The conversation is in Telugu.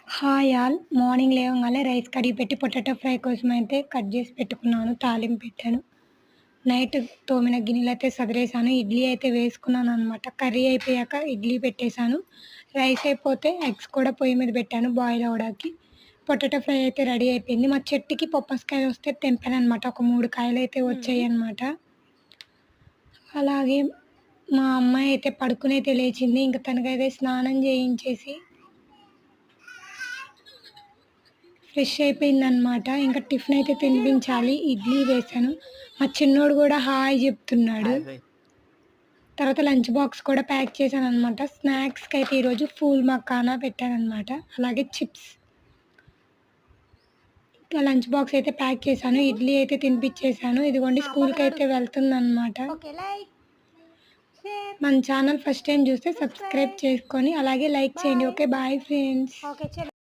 Hi all. మార్నింగ్ లేవంగానే రైస్ కడిగి పెట్టి పొటాటో ఫ్రై కోసం అయితే కట్ చేసి పెట్టుకున్నాను. తాలింపు పెట్టాను. నైట్ తోమిన గిన్నెలైతే సదిరేసాను. ఇడ్లీ అయితే వేసుకున్నాననమాట. కర్రీ అయిపోయాక ఇడ్లీ పెట్టేశాను. రైస్ అయిపోతే ఎగ్స్ కూడా పొయ్యి మీద పెట్టాను బాయిల్ అవ్వడానికి. పొటాటో ఫ్రై అయితే రెడీ అయిపోయింది. మా చెట్టుకి పప్పసకాయలు వస్తే తెంపాననమాట. ఒక 3 కాయలైతే వచ్చాయన్నమాట. అలాగే మా అమ్మాయి అయితే పడుకునైతే లేచింది. ఇంక తనకైతే స్నానం చేయించేసి ఫ్రెష్ అయిపోయిందనమాట. ఇంకా టిఫిన్ అయితే తినిపించాలి. ఇడ్లీ వేశాను. మా చిన్నోడు కూడా హాయ్ చెప్తున్నాడు. తర్వాత లంచ్ బాక్స్ కూడా ప్యాక్ చేశాననమాట. స్నాక్స్‌కి అయితే ఈరోజు ఫూల్ మఖానా పెట్టాననమాట. అలాగే చిప్స్. ఇంకా లంచ్ బాక్స్ అయితే ప్యాక్ చేశాను. ఇడ్లీ అయితే తినిపించేశాను. ఇదిగోండి స్కూల్‌కి అయితే వెళ్తుందనమాట. మన ఛానల్ ఫస్ట్ టైం చూస్తే సబ్స్క్రైబ్ చేసుకొని అలాగే లైక్ చేయండి. Okay bye friends.